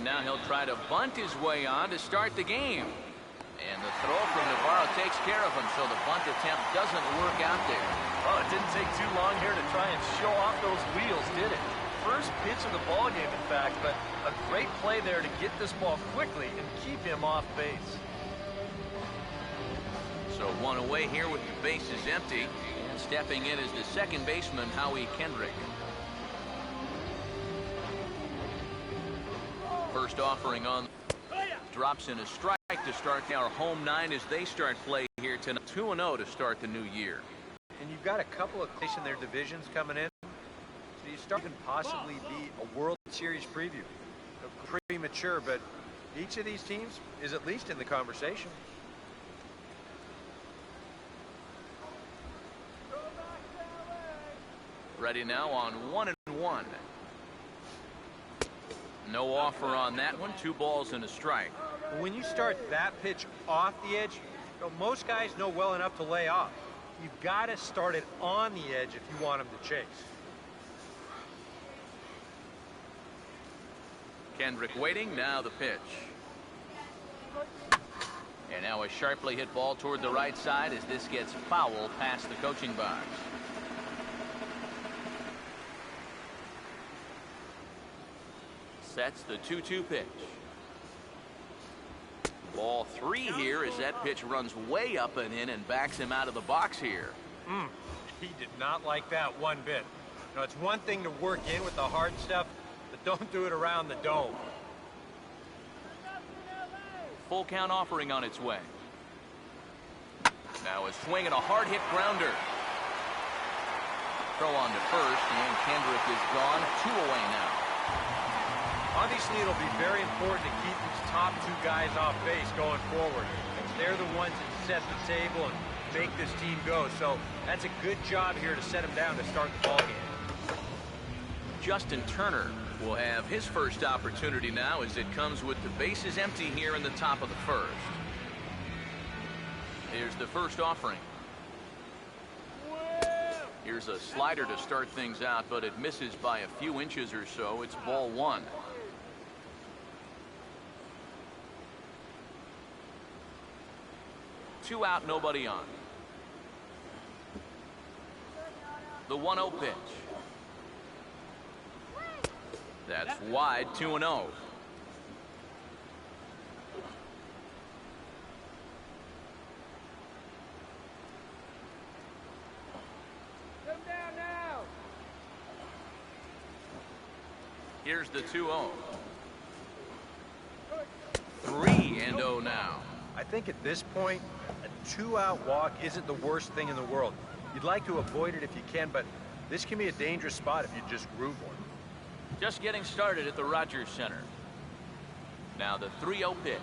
And now he'll try to bunt his way on to start the game. And the throw from Navarro takes care of him, so the bunt attempt doesn't work out there. Oh, it didn't take too long here to try and show off those wheels, did it? First pitch of the ball game, in fact, but a great play there to get this ball quickly and keep him off base. So one away here with the bases empty. And stepping in is the second baseman, Howie Kendrick. First offering on. Drops in a strike to start our home nine as they start play here tonight. 2-0 to start the new year. And you've got a couple of plays in their divisions coming in. So you start even possibly be a World Series preview. Premature, but each of these teams is at least in the conversation. Ready now on 1-1. No offer on that one. 2 balls and a strike. When you start that pitch off the edge, you know, most guys know well enough to lay off. You've got to start it on the edge if you want them to chase. Kendrick waiting. Now the pitch. And now a sharply hit ball toward the right side as this gets foul past the coaching box. Sets the 2-2 pitch. Ball 3 here as that pitch runs way up and in and backs him out of the box here. He did not like that one bit. You know, it's one thing to work in with the hard stuff, but don't do it around the dome. Full count offering on its way. Now a swing and a hard hit grounder. Throw on to first, and Kendrick is gone. 2 away now. Obviously, it'll be very important to keep these top 2 guys off base going forward. They're the ones that set the table and make this team go. So that's a good job here to set them down to start the ball game. Justin Turner will have his first opportunity now as it comes with the bases empty here in the top of the first. Here's the first offering. Here's a slider to start things out, but it misses by a few inches or so. It's ball 1. Two out, nobody on. The 1-0 pitch. That's wide. 2-0. Here's the 2-0. 3-0 now. I think at this point, a 2-out walk isn't the worst thing in the world. You'd like to avoid it if you can, but this can be a dangerous spot if you just groove one. Just getting started at the Rogers Center. Now the 3-0 pitch.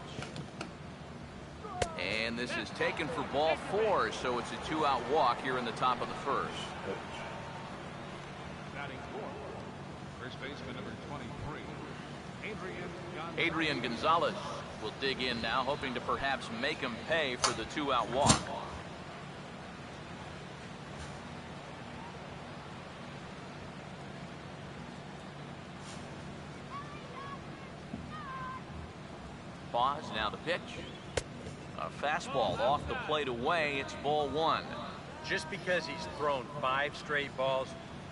And this is taken for ball 4, so it's a 2-out walk here in the top of the first. First baseman number 23, Adrian Gonzalez will dig in now, hoping to perhaps make him pay for the 2-out walk. Pause, now the pitch. A fastball off the plate away. It's ball 1. Just because he's thrown 5 straight balls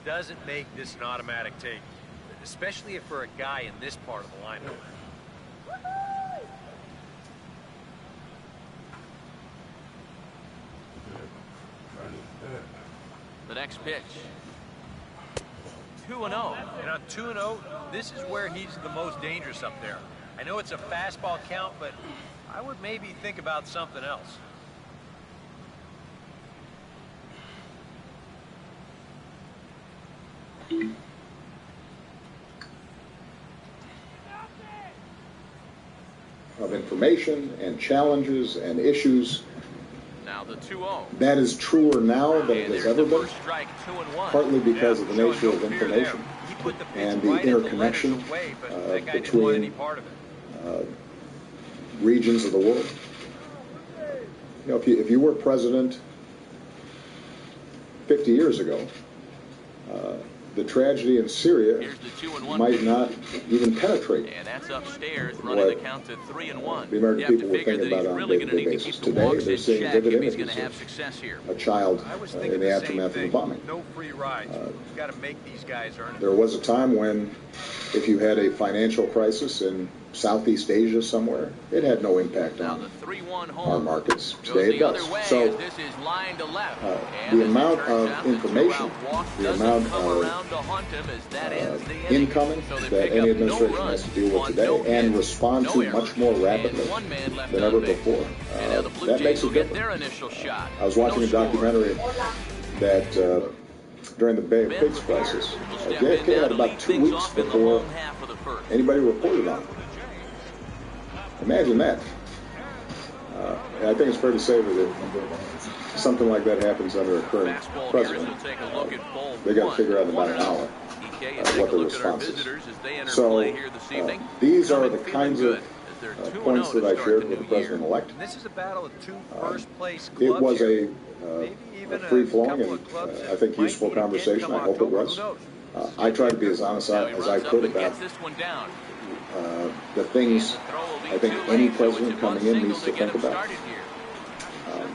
doesn't make this an automatic take, especially if for a guy in this part of the lineup. The next pitch. 2-0. And on 2-0, this is where he's the most dangerous up there. I know it's a fastball count, but I would maybe think about something else. Of information and challenges and issues. Now the 2-0. That is truer now than it has ever been, strike, 2-1. partly because of the nature of information and the interconnection between regions of the world. You know, if you were president 50 years ago, the tragedy in Syria Here's the 2-1 might pitch. not even penetrate And that's upstairs, running the count to 3-1. the American You have people to were figure thinking that he's about on a really going to day-to-day need to keep basis. the Today, walks they're in seeing check vivid if he's going images to have of success here. a child I was in thinking the the same aftermath of the thing. bombing. No free rides. You've got to make these guys earn it. There was a time when, if you had a financial crisis in Southeast Asia somewhere, it had no impact Now on the 3-1 home our markets. goes Today it the other does. way So as this is line to left. the And as it amount turns of out, the information, two-out walk the doesn't amount come of around to haunt him as that ends the inning. incoming So they that pick any up no administration has runs to deal with on today no and hits, respond no to errors, much more and rapidly one man left than ever on base. before. And now the Blue That makes Jays it will get different. their initial shot. I was watching No a score. documentary that during the Bay of Ben Pigs Revere crisis, will step in JFK now had to about lead 2 things weeks off in the before home half of the first. anybody reported on it. Imagine that. I think it's fair to say that if something like that happens under a current Fastball president, hitters will take a look at ball they got to one. figure out in about an hour EK, and take what a the look at our response is. visitors as they enter So play here this evening. these are Coming the feeling kinds good of as they're 2-0 points to that I start shared the with the new year. president-elect. And this is a battle of two first-place It clubs was here. a Maybe even free-flowing couple and of clubs I that think might useful meet again conversation. come I hope it October. was. Who knows? I tried to be as honest Now he as runs I up could and about gets this one down. the things And the throw will be I think too any late, so it's president a coming bunt in single needs to to get think him about. started here.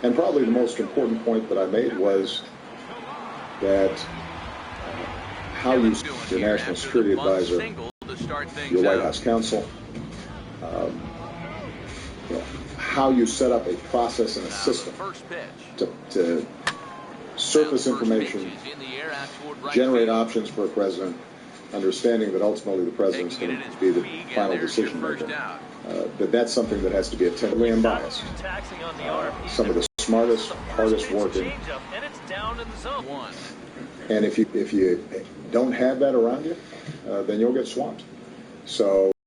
And probably the most important point that I made was that how you, Kevin's doing your here National after Security the bunt Advisor, single to start things your White out. House counsel, how you set up a process and a Now, system the first pitch. to surface Now, the first information, pitch is in the air out toward right generate field. options for a president, understanding that ultimately the president's Taking going it to as be the Puig, and final there's your decision first maker. out. That's something that has to be attended and biased. Taxing on the arm. Some of the smartest, hardest working, Changeup, and it's down in the zone. One. and if you don't have that around you, then you'll get swamped. So